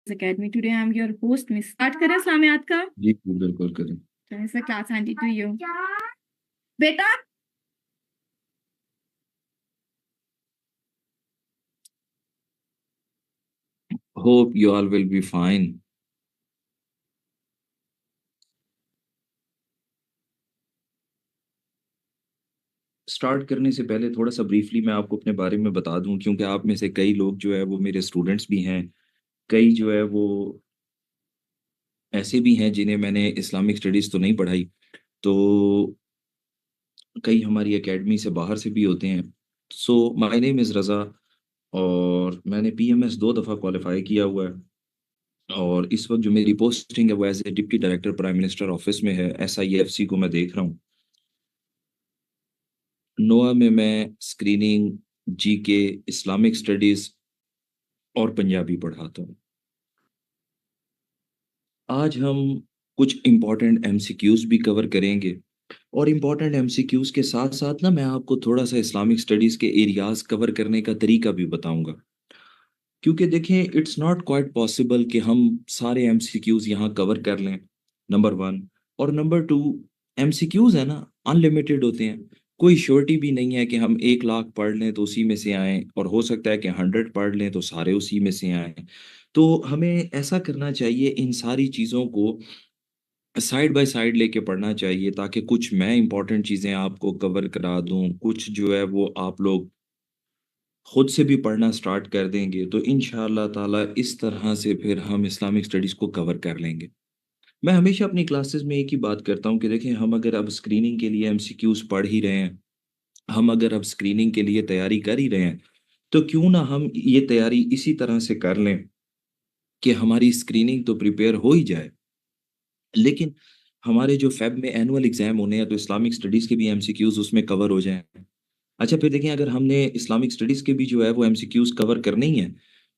Academy. Today I'm your host, Miss. Start करें इस्लामियात का? जी बिल्कुल करें. It's a class handy to you. बेटा Hope you all will be fine. Start करने से पहले थोड़ा सा ब्रीफली मैं आपको अपने बारे में बता दूं, क्योंकि आप में से कई लोग जो है वो मेरे स्टूडेंट्स भी हैं, कई जो है वो ऐसे भी हैं जिन्हें मैंने इस्लामिक स्टडीज़ तो नहीं पढ़ाई, तो कई हमारी एकेडमी से बाहर से भी होते हैं. सो माय नेम इज़ रज़ा और मैंने पीएमएस 2 दफ़ा क्वालिफाई किया हुआ है और इस वक्त जो मेरी पोस्टिंग है वो as a deputy director prime minister office में है. एसआईएफसी को मैं देख रहा हूँ. नोआ में मैं स्क्रीनिंग, जीके, इस्लामिक स्टडीज और पंजाबी पढ़ाता हूँ. आज हम कुछ इम्पोर्टेंट एमसीक्यूज भी कवर करेंगे और इम्पोर्टेंट एमसीक्यूज के साथ साथ ना मैं आपको थोड़ा सा इस्लामिक स्टडीज के एरियाज कवर करने का तरीका भी बताऊंगा, क्योंकि देखें इट्स नॉट क्वाइट पॉसिबल कि हम सारे एमसीक्यूज यहाँ कवर कर लें, नंबर वन. और नंबर टू, एमसीक्यूज है ना, अनलिमिटेड होते हैं. कोई श्योरिटी भी नहीं है कि हम 1 लाख पढ़ लें तो उसी में से आए, और हो सकता है कि 100 पढ़ लें तो सारे उसी में से आए. तो हमें ऐसा करना चाहिए, इन सारी चीज़ों को साइड बाय साइड लेके पढ़ना चाहिए, ताकि कुछ मैं इंपॉर्टेंट चीज़ें आपको कवर करा दूं, कुछ जो है वो आप लोग खुद से भी पढ़ना स्टार्ट कर देंगे, तो इंशाअल्लाह ताला इस तरह से फिर हम इस्लामिक स्टडीज़ को कवर कर लेंगे. मैं हमेशा अपनी क्लासेस में एक ही बात करता हूँ कि देखें, हम अगर अब स्क्रीनिंग के लिए एमसीक्यूज पढ़ ही रहे हैं, हम अगर अब स्क्रीनिंग के लिए तैयारी कर ही रहे हैं, तो क्यों ना हम ये तैयारी इसी तरह से कर लें कि हमारी स्क्रीनिंग तो प्रिपेयर हो ही जाए, लेकिन हमारे जो फेब में एनुअल एग्जाम होने हैं तो इस्लामिक स्टडीज़ के भी एमसीक्यूज उसमें कवर हो जाएं. अच्छा, फिर देखें, अगर हमने इस्लामिक स्टडीज़ के भी जो है वो एमसीक्यूज़ कवर करने ही हैं,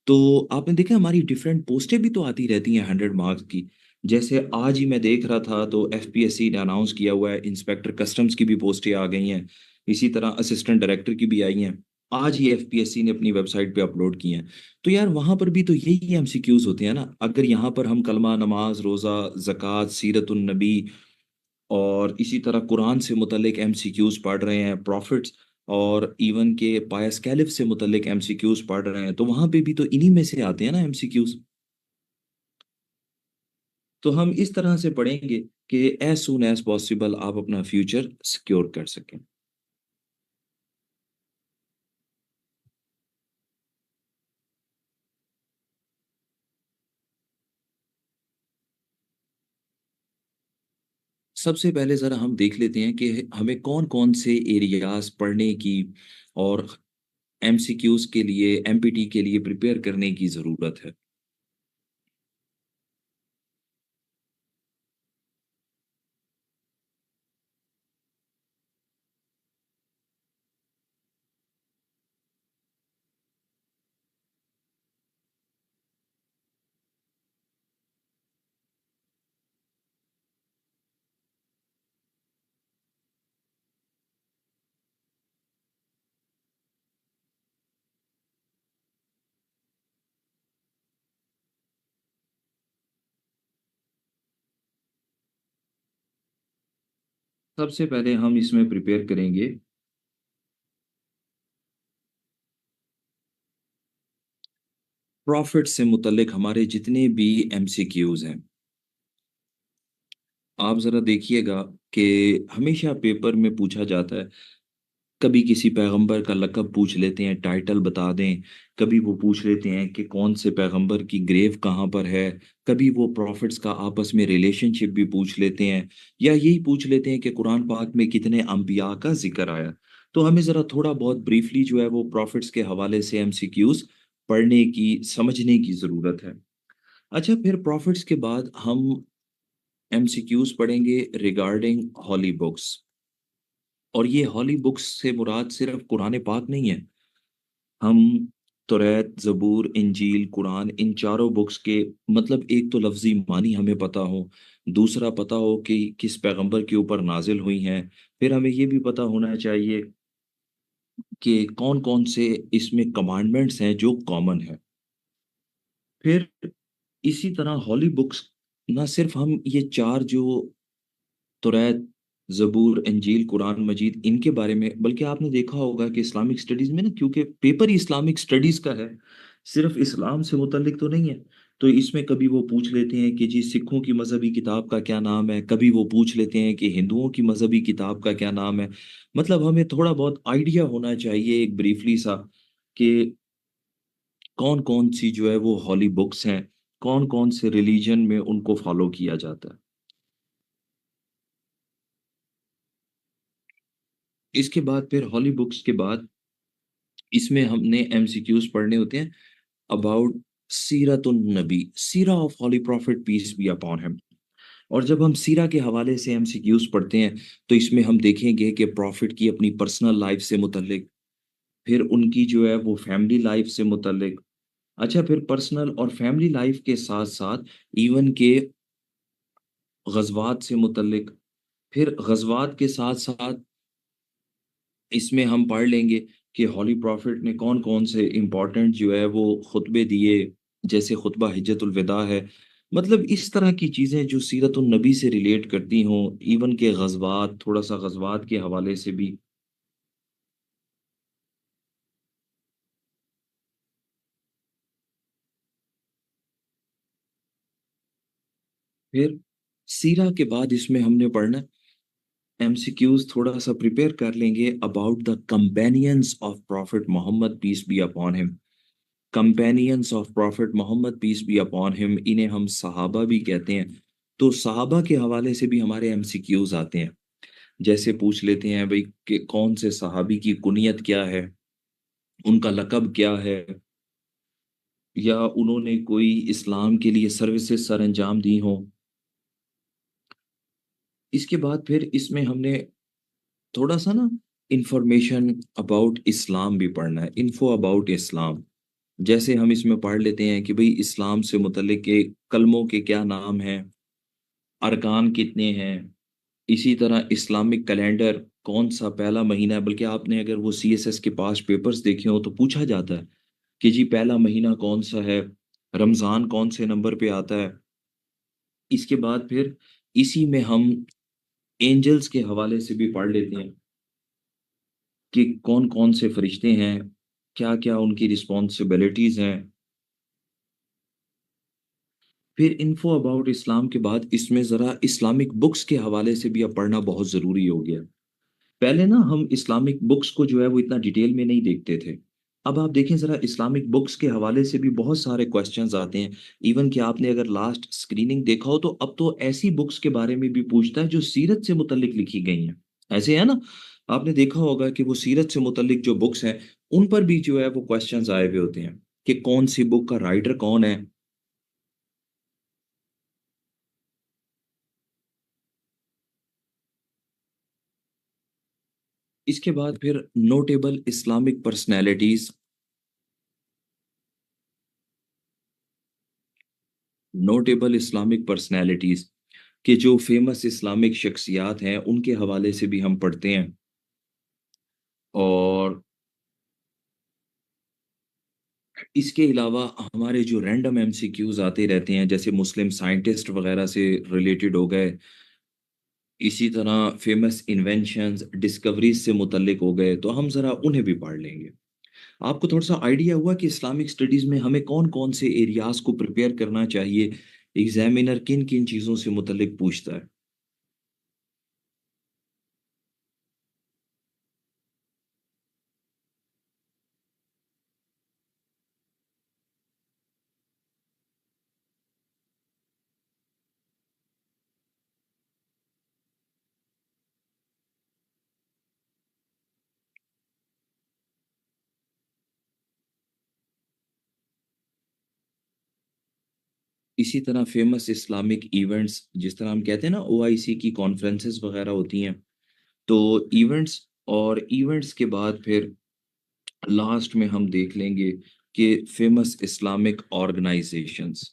तो आपने देखा हमारी डिफरेंट पोस्टें भी तो आती रहती हैं 100 मार्क्स की. जैसे आज ही मैं देख रहा था तो एफपीएससी ने अनाउंस किया हुआ है, इंस्पेक्टर कस्टम्स की भी पोस्टें आ गई हैं. इसी तरह असिस्टेंट डायरेक्टर की भी आई हैं. आज ही एफपीएससी ने अपनी वेबसाइट पे अपलोड की हैं. तो यार वहाँ पर भी तो यही एमसीक्यूज़ होते हैं ना. अगर यहाँ पर हम कलमा, नमाज, रोज़ा, ज़कात, सीरतुन नबी और इसी तरह कुरान से मुतल्लिक एमसीक्यूज़ पढ़ रहे हैं, प्रॉफिट्स और इवन के पायस कैलिफ से मुतल्लिक एमसीक्यूज़ पढ़ रहे हैं, तो वहाँ पे भी तो इन्हीं में से आते हैं ना एमसीक्यूज़. तो हम इस तरह से पढ़ेंगे कि एज़ सून एज़ पॉसिबल आप अपना फ्यूचर सिक्योर कर सकें. सबसे पहले ज़रा हम देख लेते हैं कि हमें कौन-कौन से एरियाज़ पढ़ने की और एमसीक्यूज़ के लिए, एमपीटी के लिए प्रिपेयर करने की ज़रूरत है. सबसे पहले हम इसमें प्रिपेयर करेंगे प्रॉफिट से मुतल्लिक हमारे जितने भी एमसीक्यूज़ हैं. आप ज़रा देखिएगा कि हमेशा पेपर में पूछा जाता है, कभी किसी पैगंबर का लक़ब पूछ लेते हैं, टाइटल बता दें, कभी वो पूछ लेते हैं कि कौन से पैगंबर की ग्रेव कहाँ पर है, कभी वो प्रॉफ़िट्स का आपस में रिलेशनशिप भी पूछ लेते हैं, या यही पूछ लेते हैं कि कुरान पाक में कितने अंबिया का ज़िक्र आया. तो हमें ज़रा थोड़ा बहुत ब्रीफ़ली जो है वो प्रॉफ़िट्स के हवाले से एमसीक्यूज़ पढ़ने की, समझने की ज़रूरत है. अच्छा, फिर प्रॉफ़िट्स के बाद हम एमसीक्यूज़ पढ़ेंगे रिगार्डिंग हॉली बुक्स. और ये हॉली बुक्स से मुराद सिर्फ कुरान पाक नहीं है. हम तौरात, ज़बूर, इंजील, कुरान, इन चारों बुक्स के मतलब एक तो लफ्ज़ी मानी हमें पता हो, दूसरा पता हो कि किस पैगंबर के ऊपर नाज़िल हुई हैं, फिर हमें ये भी पता होना चाहिए कि कौन-कौन से इसमें कमांडमेंट्स हैं जो कॉमन हैं. फिर इसी तरह हॉली बुक्स ना सिर्फ हम ये 4 जो तौरात, ज़बूर, इंजील, कुरान मजीद इनके बारे में, बल्कि आपने देखा होगा कि इस्लामिक स्टडीज़ में ना, क्योंकि पेपर ही इस्लामिक स्टडीज़ का है, सिर्फ इस्लाम से मुतल्लिक तो नहीं है। तो इसमें कभी वो पूछ लेते हैं कि जी सिखों की मज़हबी किताब का क्या नाम है? कभी वो पूछ लेते हैं कि हिंदुओं की मज़हबी किताब का क्या नाम है? मतलब हमें थोड़ा बहुत आइडिया होना चाहिए एक ब्रीफली सा कि कौन-कौन सी जो है वो हॉली बुक्स हैं, कौन-कौन से रिलीजन में उनको फ़ॉलो किया जाता है। इसके बाद फिर हॉली बुक्स के बाद इसमें हमने एमसीक्यूज़ पढ़ने होते हैं अबाउट सीरतुन नबी, सीरा of holy prophet peace be upon him. और जब हम सीरा के हवाले से एमसीक्यूज़ पढ़ते हैं, तो इसमें हम देखेंगे कि प्रॉफिट की अपनी पर्सनल लाइफ़ से मुतल्लिक, फिर उनकी जो है वो फैमिली लाइफ़ से मुतल्लिक, अच्छा फिर पर्सनल और फैमिली लाइफ़ के साथ-साथ इवन के ग़ज़वात से मुतल्लिक, फिर ग़ज़वात के साथ-साथ इसमें हम पढ़ लेंगे कि हॉली प्रॉफिट ने कौन-कौन से इम्पोर्टेंट जो है वो खुतबे दिए, जैसे खुतबा हिज्जतुल विदा है। मतलब इस तरह की चीज़ें जो सीरतुन नबी से रिलेट करती हों, इवन के ग़ज़वात, थोड़ा-सा ग़ज़वात के हवाले से भी। फिर सीरा के बाद इसमें हमने पढ़ना एमसीक्यूज़ थोड़ा-सा प्रिपेयर कर लेंगे about the companions of prophet Mohammad peace be upon him. Companions of prophet Mohammad peace be upon him, इन्हें हम सहाबा भी कहते हैं। तो सहाबा के हवाले से भी हमारे एमसीक्यूज आते हैं, जैसे पूछ लेते हैं भाई कि कौन से सहाबी की कुनियत क्या है, उनका लकब क्या है, या उन्होंने कोई इस्लाम के लिए सर्विसेज सर अंजाम दी हों। इसके बाद फिर इसमें हमने थोड़ा सा ना इंफॉर्मेशन अबाउट इस्लाम भी पढ़ना है, इन्फो अबाउट इस्लाम। जैसे हम इसमें पढ़ लेते हैं कि भाई इस्लाम से मुतल्लिक के कलमों के क्या नाम हैं, अरकान कितने हैं, इसी तरह इस्लामिक कैलेंडर कौन-सा पहला महीना है, बल्कि आपने अगर वो सीएसएस के पास्ट पेपर्स देखे हों तो पूछा जाता है कि जी पहला महीना कौन-सा है, रमज़ान कौन से नंबर पे आता है। इसके बाद फिर इसी में हम एंजल्स के हवाले से भी पढ़ लेते हैं कि कौन-कौन से फरिश्ते हैं, क्या-क्या उनकी रिस्पॉन्सिबिलिटीज़ हैं। फिर इन्फो अबाउट इस्लाम के बाद इसमें ज़रा इस्लामिक बुक्स के हवाले से भी अब पढ़ना बहुत ज़रूरी हो गया। पहले ना हम इस्लामिक बुक्स को जो है वो इतना डिटेल में नहीं देखते थे। अब आप देखें ज़रा इस्लामिक बुक्स के हवाले से भी बहुत सारे क्वेश्चंस आते हैं। इवन कि आपने अगर लास्ट स्क्रीनिंग देखा हो तो अब तो ऐसी बुक्स के बारे में भी पूछता है जो सीरत से मुतल्लिक लिखी गई हैं। ऐसे है ना? आपने देखा होगा कि वो सीरत से मुतल्लिक जो बुक्स हैं, उन पर भी जो है वो क्वेश्चंस आए हुए होते हैं कि कौन-सी बुक का राइटर कौन है? इसके बाद फिर notable Islamic personalities, notable Islamic personalities कि जो फ़ेमस इस्लामिक शख्सियात हैं, उनके हवाले से भी हम पढ़ते हैं। और इसके अलावा हमारे जो रैंडम एमसीक्यूज़ आते रहते हैं, जैसे मुस्लिम साइंटिस्ट वगैरह से रिलेटेड हो गए, इसी तरह फ़ेमस इन्वेंशंस, डिस्कवरीज़ से मुतल्लिक हो गए, तो हम ज़रा उन्हें भी पढ़ लेंगे। आपको थोड़ा-सा आइडिया हुआ कि इस्लामिक स्टडीज़ में हमें कौन-कौन से एरियाज़ को प्रिपेयर करना चाहिए, एग्ज़ामिनर किन-किन चीज़ों से मुतल्लिक पूछता है। इसी तरह फ़ेमस इस्लामिक इवेंट्स, जिस तरह हम कहते हैं ना ओआईसी की कॉन्फ्रेंसेस वगैरह होती हैं, तो इवेंट्स और इवेंट्स के बाद फिर लास्ट में हम देख लेंगे कि फ़ेमस इस्लामिक ऑर्गनाइज़ेशंस,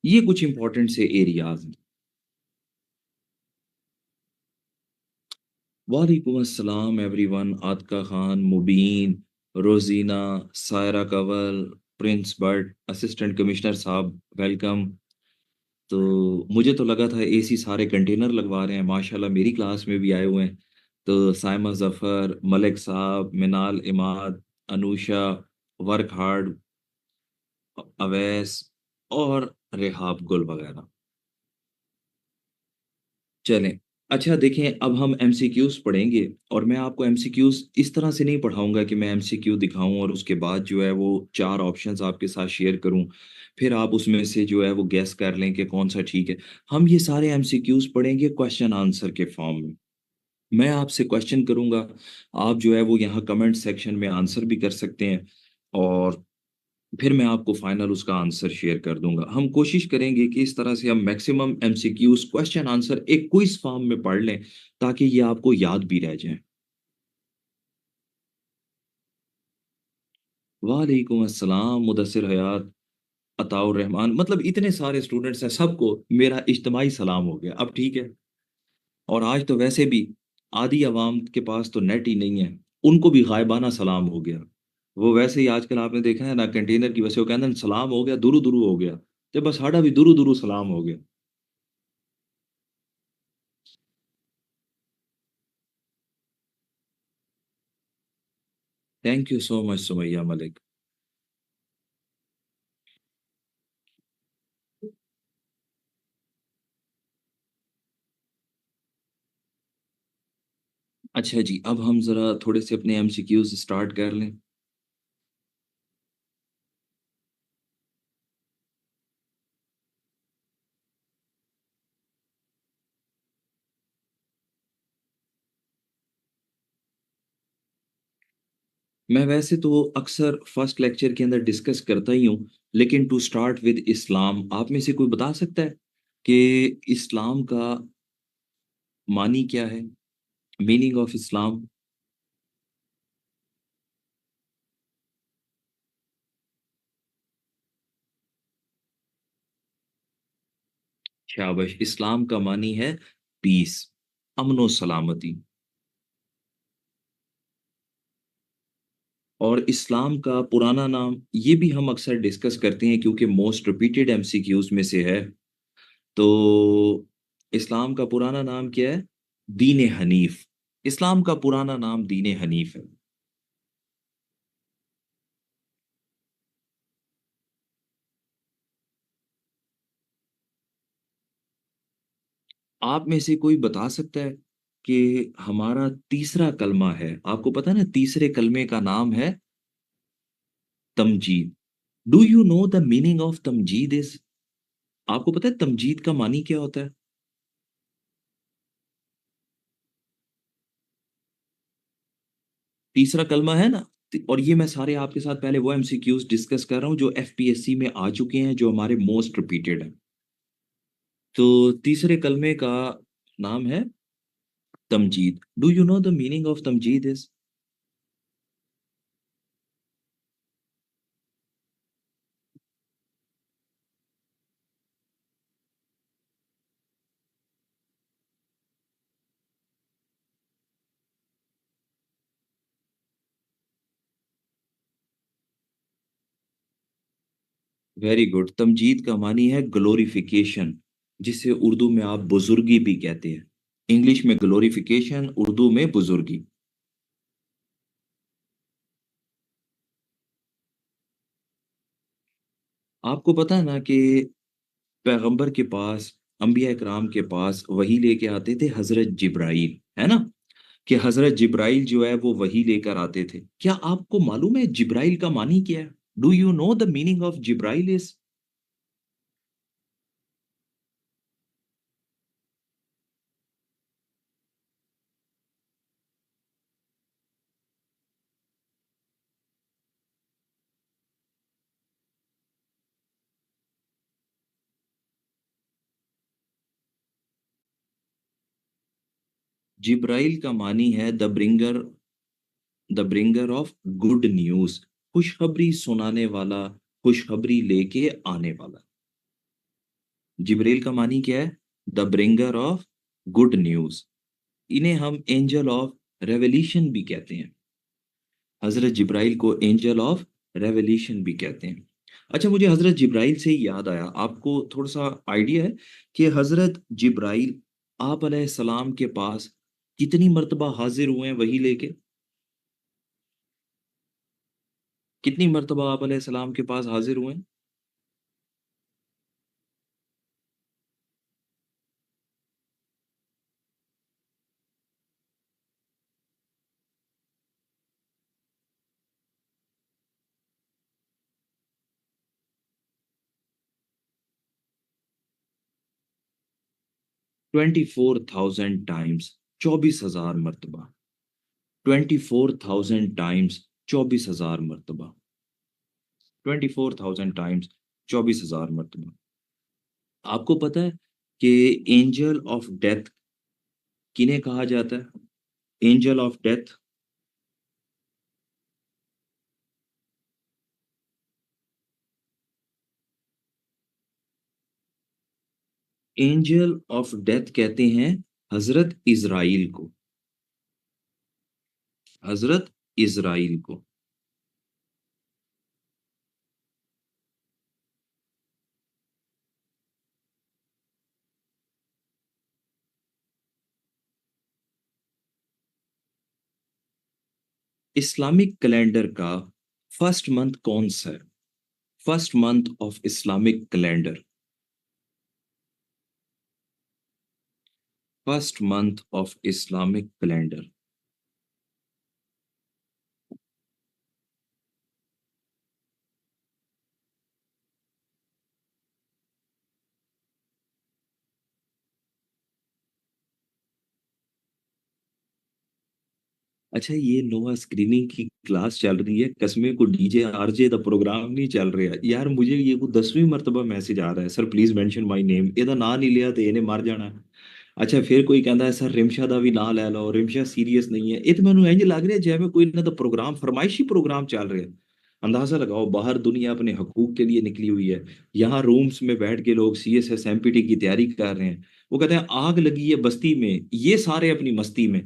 ये कुछ इम्पोर्टेंट से एरियाज़ हैं। वालेकुम अस्सलाम everyone, Atika Khan, Mubeen, Rozina, Saira Kanwal, Prince Butt, assistant commissioner साहब, वेलकम। तो मुझे तो लगा था एसी सारे कंटेनर लगवा रहे हैं, माशाल्लाह मेरी क्लास में भी आए हुए हैं। तो साइमा जफर, मलिक साहब, मिनाल इमाद, अनुषा, वर्क हार्ड, अवैस और रेहाब गुल वगैरह। चलें। अच्छा देखें, अब हम एमसीक्यूज़ पढ़ेंगे और मैं आपको एमसीक्यूज़ इस तरह से नहीं पढ़ाऊँगा कि मैं एमसीक्यू दिखाऊँ और उसके बाद जो है वो 4 ऑप्शंस आपके साथ शेयर करूँ, फिर आप उसमें से जो है वो गेस कर लें कि कौन-सा ठीक है। हम ये सारे एमसीक्यूज़ पढ़ेंगे क्वेश्चन आंसर के फॉर्म में। मैं आपसे क्वेश्चन करूँगा, आप जो है वो यहाँ कमेंट सेक्शन में आंसर भी कर सकते हैं और फिर मैं आपको फाइनल उसका आंसर शेयर कर दूंगा। हम कोशिश करेंगे कि इस तरह से हम मैक्सिमम एमसीक्यूज क्वेश्चन आंसर एक क्विज फॉर्म में पढ़ लें ताकि ये आपको याद भी रह जाए। वालेकुम अस्सलाम मुदस्सिर हयात, अताउर रहमान, मतलब इतने सारे स्टूडेंट्स हैं, सबको मेरा इज्तिमाई सलाम हो गया। अब ठीक है। और आज तो वैसे भी आधी अवाम के पास तो नेट ही नहीं है, उनको भी गायबाना सलाम हो गया। वो वैसे ही आजकल आपने देखा है ना, कंटेनर की वजह से वो कहते हैं सलाम हो गया, दुरू दुरू हो गया। तो बस साडा भी दुरू दुरू सलाम हो गया। Thank you so much Sumaiya Malik. अच्छा जी, अब हम ज़रा थोड़े से अपने एमसीक्यूज़ स्टार्ट कर लें। मैं वैसे तो अक्सर फर्स्ट लेक्चर के अंदर डिस्कस करता ही हूँ, लेकिन टू स्टार्ट विद इस्लाम, आप में से कोई बता सकता है कि इस्लाम का मानी क्या है? Meaning of Islam? शाबाश, इस्लाम का मानी है पीस, अमन और सलामती। और इस्लाम का पुराना नाम, ये भी हम अक्सर डिस्कस करते हैं क्योंकि मोस्ट रिपीटेड एमसीक्यूज़ में से है। तो इस्लाम का पुराना नाम क्या है? दीन हनीफ। इस्लाम का पुराना नाम दीन हनीफ है। आप में से कोई बता सकता है कि हमारा तीसरा कलमा है, आपको पता है ना तीसरे कलमे का नाम है Tamjeed. Do you know the meaning of Tamjeed is? आपको पता है तमजीद का मानी क्या होता है? तीसरा कलमा है ना। और ये मैं सारे आपके साथ पहले वो एमसीक्यूज डिस्कस कर रहा हूँ जो एफपीएससी में आ चुके हैं, जो हमारे मोस्ट रिपीटेड है। तो तीसरे कलमे का नाम है Tamjeed. Do you know the meaning of Tamjeed is? Very good. Tamjeed का मानी है ग्लोरिफिकेशन, जिसे उर्दू में आप बुजुर्गी भी कहते हैं। इंग्लिश में ग्लोरिफिकेशन, उर्दू में बुजुर्गी। आपको पता है ना कि पैगंबर के पास, अंबिया इकराम के पास वही लेके आते थे हजरत जिब्राइल, है ना? कि हजरत जिब्राइल जो है वो वही लेकर आते थे। क्या आपको मालूम है जिब्राइल का मानी क्या है? Do you know the meaning of Jibril is? Jibril का मानी है the bringer of good news, खुशखबरी सुनाने वाला, खुशखबरी लेके आने वाला। जिब्राइल का मानी क्या है? The bringer of good news. इन्हें हम एंजल ऑफ रेवल्यूशन भी कहते हैं। हजरत जिब्राइल को एंजल ऑफ रेवल्यूशन भी कहते हैं। अच्छा, मुझे हजरत जिब्राइल से ही याद आया, आपको थोड़ा सा आइडिया है कि हजरत जिब्राइल आप अलैहिस्सलाम के पास कितनी मर्तबा हाजिर हुए हैं वही लेके? कितनी मर्तबा आप अलैहिस्सलाम के पास हाजिर हुए हैं? 24,000 टाइम्स, 24,000 मर्तबा। 24,000 टाइम्स, 24,000 मर्तबा। 24,000 टाइम्स, 24,000 मर्तबा। आपको पता है कि एंजल ऑफ डेथ किन्हें कहा जाता है? Angel of death, angel of death कहते हैं हजरत इजराइल को। हजरत इजराइल को। इस्लामिक कैलेंडर का फर्स्ट मंथ कौन सा है? First month of Islamic calendar. First month of Islamic calendar. अच्छा, ये नोवा स्क्रीनिंग की क्लास चल रही है, कसमे को डीजे आरजे दा प्रोग्राम नहीं चल रहा यार। मुझे ये को 10वीं मरतबा मैसेज आ रहा है, sir please mention my name. ਇਹਦਾ ਨਾਂ नहीं लिया ਤੇ ਇਹਨੇ ਮਰ ਜਾਣਾ। ਅੱਛਾ, ਫਿਰ ਕੋਈ ਕਹਿੰਦਾ ਹੈ ਸਰ ਰਿਮਸ਼ਾ ਦਾ ਵੀ ਨਾਂ ਲੈ ਲਓ, ਰਿਮਸ਼ਾ ਸੀਰੀਅਸ नहीं है। ਇਹ ਤਾਂ ਮੈਨੂੰ ਇੰਜ ਲੱਗ ਰਿਹਾ ਜਿਵੇਂ ਕੋਈ ਇਹਨਾਂ ਦਾ प्रोग्राम, फरमाइशी प्रोग्राम चल रहा है। अंदाजा लगाओ, बाहर दुनिया अपने हकूक के लिए निकली हुई है, यहाँ रूम्स में बैठ के लोग सीएसएस एमपीटी की तैयारी कर रहे हैं। वो कहते हैं आग लगी है बस्ती में, ये सारे अपनी मस्ती में।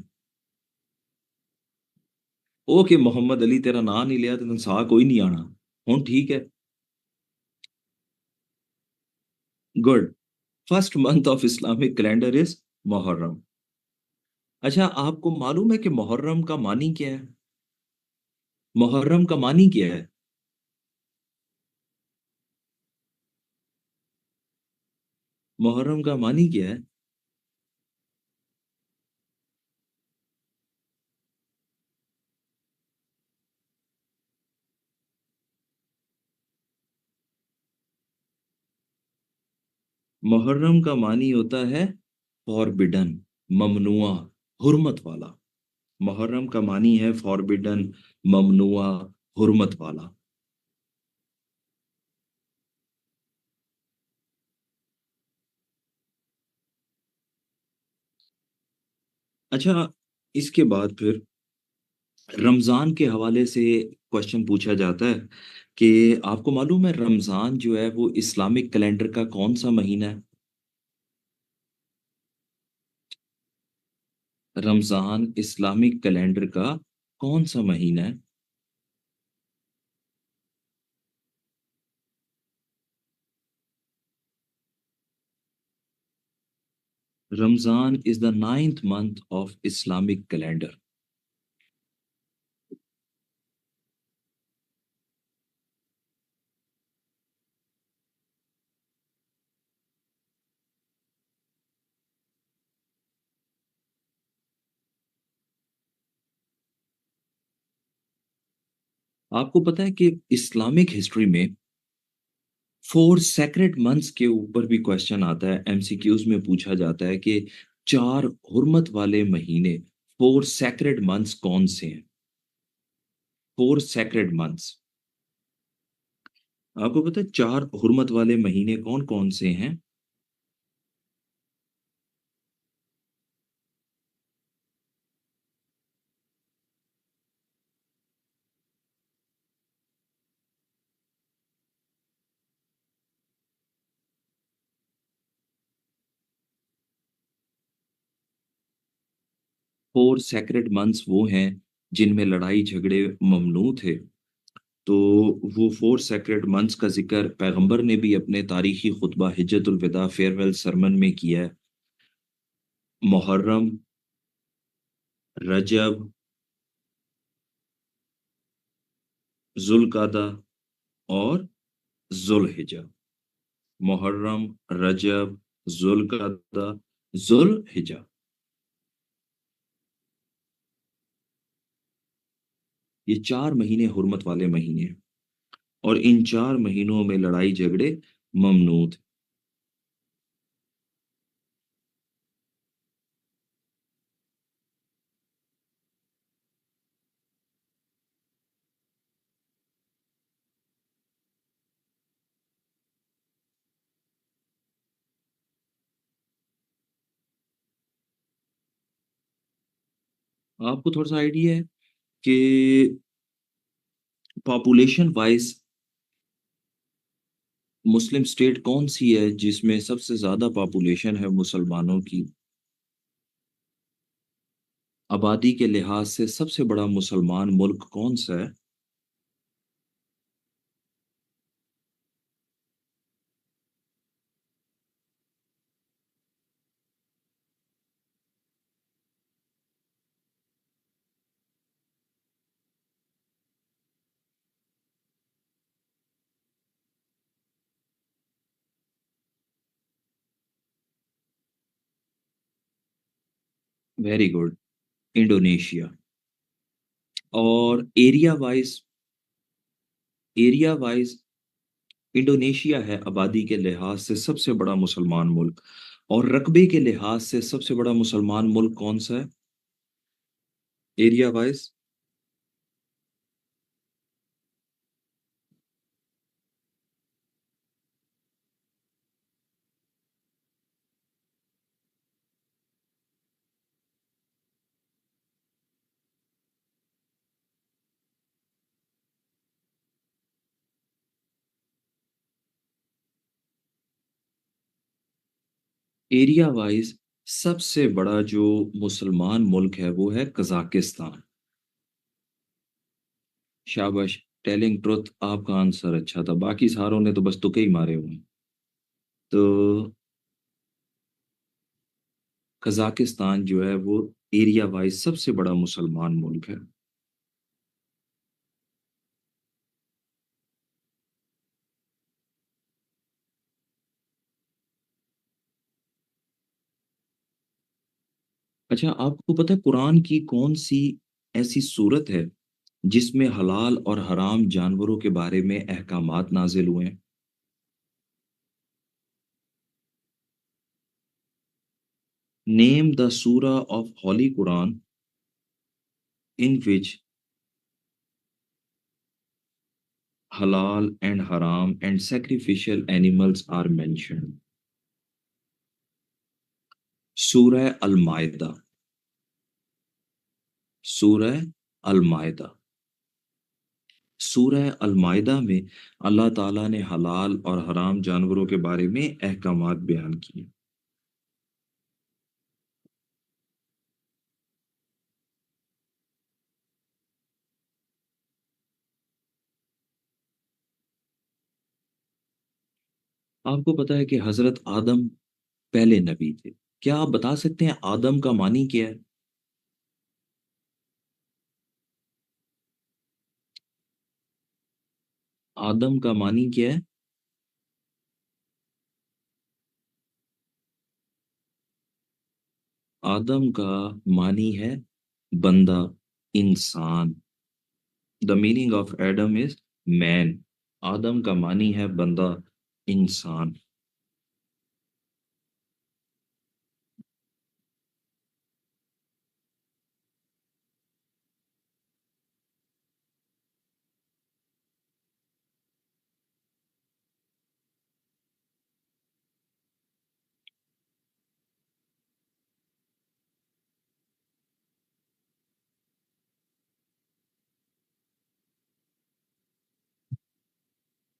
ਉਹ ਕਿ ਮੁਹੰਮਦ ਅਲੀ ਤੇਰਾ ਨਾਂ ਨਹੀਂ ਲਿਆ ਤੇ ਤੈਨੂੰ ਸਾਹ ਕੋਈ ਨਹੀਂ ਆਣਾ। ਹੁਣ ठीक है, good. First month of Islamic calendar is Muharram. अच्छा, आपको मालूम है कि मुहर्रम का मानी क्या है? मुहर्रम का मानी क्या है? मुहर्रम का मानी क्या है? मुहर्रम का मानी होता है फॉरबिडन, ममनुआ, हुर्मत वाला। मुहर्रम का मानी है फॉरबिडन, ममनुआ, हुर्मत वाला। अच्छा, इसके बाद फिर रमजान के हवाले से क्वेश्चन पूछा जाता है कि आपको मालूम है रमजान जो है वो इस्लामिक कैलेंडर का कौन सा महीना है? रमजान इस्लामिक कैलेंडर का कौन सा महीना है? Ramzan is the 9th month of Islamic calendar. आपको पता है कि इस्लामिक हिस्ट्री में 4 सेक्रेड मंथ्स के ऊपर भी क्वेश्चन आता है, एमसीक्यूज में पूछा जाता है कि 4 हुर्मत वाले महीने, 4 सेक्रेड मंथ्स कौन से हैं? 4 सेक्रेड मंथ्स। आपको पता है 4 हुर्मत वाले महीने कौन कौन से हैं? 4 سیکرڈ منتھس وہ ہیں جن میں لڑائی جھگڑے ممنوع تھے. تو وہ 4 سیکرڈ منتھس کا ذکر پیغمبر نے بھی اپنے تاریخی خطبہ حجت الوداع فیئرویل سرمن میں کیا ہے. محرم، رجب، ذوالقعدہ اور ذوالحجہ. محرم، رجب، ذوالقعدہ، ذوالحجہ. یہ 4 مہینے حرمت والے مہینے ہیں اور ان 4 مہینوں میں لڑائی جھگڑے ممنوع تھے. آپ کو تھوڑا سا آئیڈیا ہے کہ پاپولیشن وائز مسلم اسٹیٹ کون سی ہے جس میں سب سے زیادہ پاپولیشن ہے مسلمانوں کی؟ آبادی کے لحاظ سے سب سے بڑا مسلمان ملک کون سا ہے؟ Very good, Indonesia. اور ایریا وائز انڈونیشیا ہے آبادی کے لحاظ سے سب سے بڑا مسلمان ملک. اور رقبے کے لحاظ سے سب سے بڑا مسلمان ملک کون سا ہے ایریا وائز؟ ایریا وائز سب سے بڑا جو مسلمان ملک ہے وہ ہے قزاقستان. شاباش، ٹیلنگ ٹروتھ آپ کا آنسر اچھا تھا، باقی ساروں نے تو بس تکے ہی مارے ہوئے ہیں. تو قزاقستان جو ہے وہ ایریا وائز سب سے بڑا مسلمان ملک ہے. اچھا، آپ کو پتہ ہے قرآن کی کون سی ایسی صورت ہے جس میں حلال اور حرام جانوروں کے بارے میں احکامات نازل ہوئے ہیں؟ نیم دا سورہ of holy Quran in which halal and haram and sacrificial animals are mentioned. سورہ المائدہ. سورہ المائدہ. سورہ المائدہ میں اللہ تعالیٰ نے حلال اور حرام جانوروں کے بارے میں احکامات بیان کیے. آپ کو پتا ہے کہ حضرت آدم پہلے نبی تھے. کیا آپ بتا سکتے ہیں آدم کا معنی کیا ہے؟ آدم کا معنی کیا ہے؟ آدم کا معنی ہے بندہ، انسان. دا میننگ آف ایڈم از مین. آدم کا معنی ہے بندہ، انسان.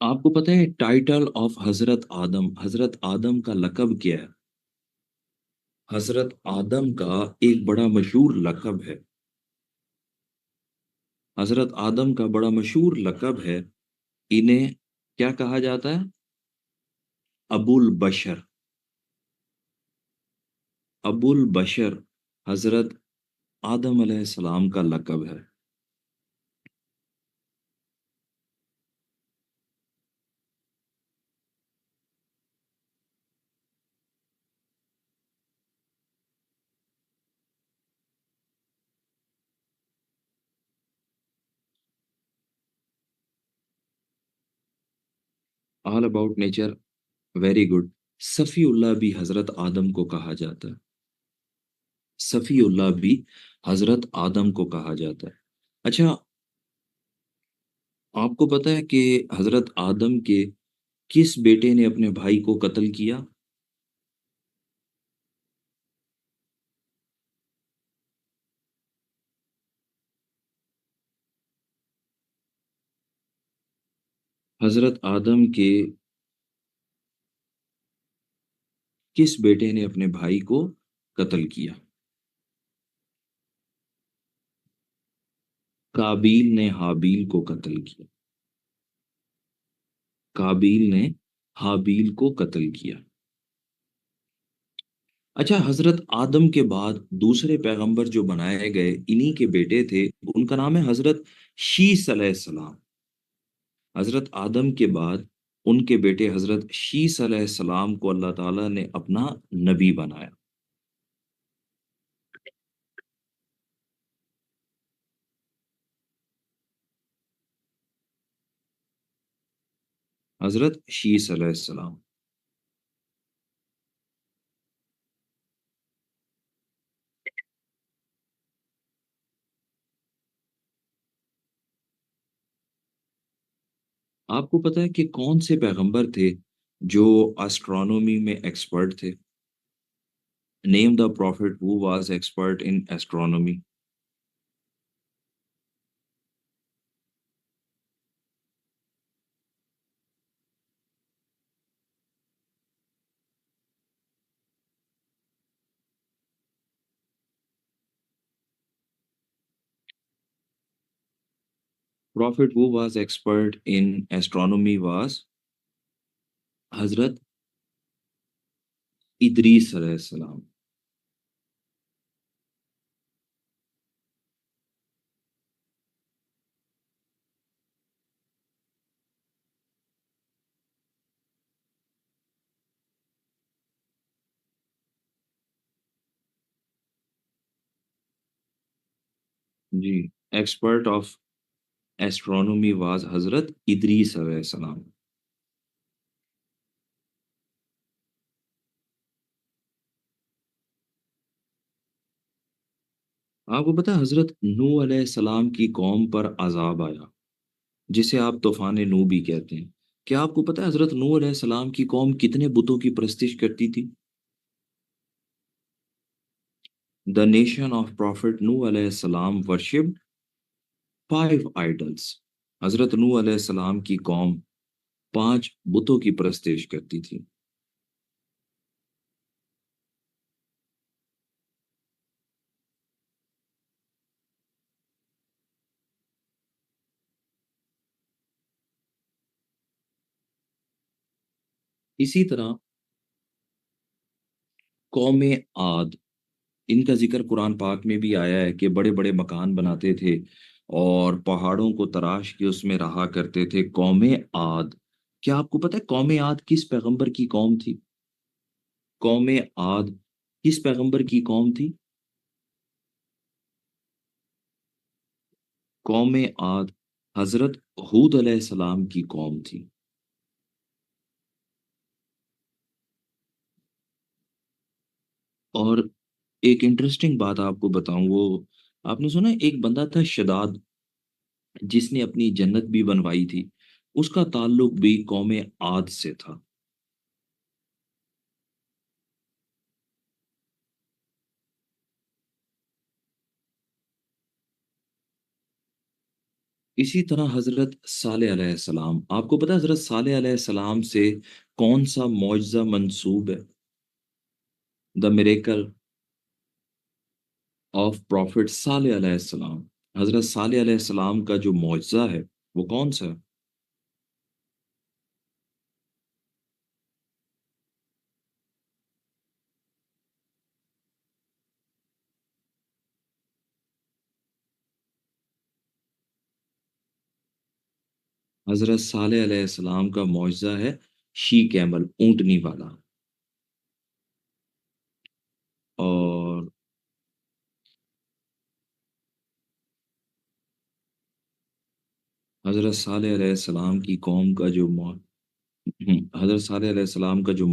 آپ کو پتہ ہے ٹائٹل آف حضرت آدم کا لقب کیا ہے؟ حضرت آدم کا ایک بڑا مشہور لقب ہے، حضرت آدم کا بڑا مشہور لقب ہے، انہیں کیا کہا جاتا ہے؟ ابو البشر، ابو البشر حضرت آدم علیہ السلام کا لقب ہے۔ All about nature, very good. صفی اللہ بھی حضرت آدم کو کہا جاتا ہے، صفی اللہ بھی حضرت آدم کو کہا جاتا ہے۔ اچھا، آپ کو پتا ہے کہ حضرت آدم کے کس بیٹے نے اپنے بھائی کو قتل کیا؟ حضرت آدم کے کس بیٹے نے اپنے بھائی کو قتل کیا؟ کابیل نے حابیل کو قتل کیا، کابیل نے حابیل کو قتل کیا۔ اچھا، حضرت آدم کے بعد دوسرے پیغمبر جو بنائے گئے انہی کے بیٹے تھے، ان کا نام ہے حضرت شیس علیہ السلام۔ حضرت آدم کے بعد ان کے بیٹے حضرت شیس علیہ السلام کو اللہ تعالیٰ نے اپنا نبی بنایا۔ حضرت شیس علیہ السلام۔ آپ کو پتا ہے کہ کون سے پیغمبر تھے جو اسٹرانومی میں ایکسپرٹ تھے؟ نیم دا profit who was expert in astronomy. Prophet who was expert in astronomy was حضرت ادریس علیہ السلام۔ جی، ایکسپرٹ آف ایسٹرونومی واز حضرت ادریس علیہ السلام۔ آپ کو پتا ہے حضرت نوح علیہ السلام کی قوم پر عذاب آیا، جسے آپ طوفان نوح بھی کہتے ہیں۔ کیا آپ کو پتا ہے حضرت نوح علیہ السلام کی قوم کتنے بتوں کی پرستش کرتی تھی؟ The nation of Prophet Nuh علیہ السلام worshipped 5 idols۔ حضرت نوح علیہ السلام کی قوم 5 بتوں کی پرستش کرتی تھی۔ اسی طرح قوم عاد، ان کا ذکر قرآن پاک میں بھی آیا ہے کہ بڑے بڑے مکان بناتے تھے اور پہاڑوں کو تراش کے اس میں رہا کرتے تھے۔ قوم عاد، کیا آپ کو پتا ہے قوم عاد کس پیغمبر کی قوم تھی؟ قوم عاد کس پیغمبر کی قوم تھی؟ قوم عاد حضرت ہود علیہ السلام کی قوم تھی۔ اور ایک انٹرسٹنگ بات آپ کو بتاؤں، وہ آپ نے سنا ہے ایک بندہ تھا شداد، جس نے اپنی جنت بھی بنوائی تھی، اس کا تعلق بھی قوم عاد سے تھا۔ اسی طرح حضرت صالح علیہ السلام، آپ کو پتا ہے حضرت صالح علیہ السلام سے کون سا معجزہ منسوب ہے؟ دا میریکل آف پروفٹ صالح علیہ السلام. حضرت صالح علیہ السلام کا جو معجزہ ہے وہ کون سا ہے؟ حضرت صالح علیہ السلام کا معجزہ ہے شی کیمل، اونٹنی والا. اور حضرت صالح علیہ السلام کی قوم کا جو حضرت صالح علیہ السلام کا جو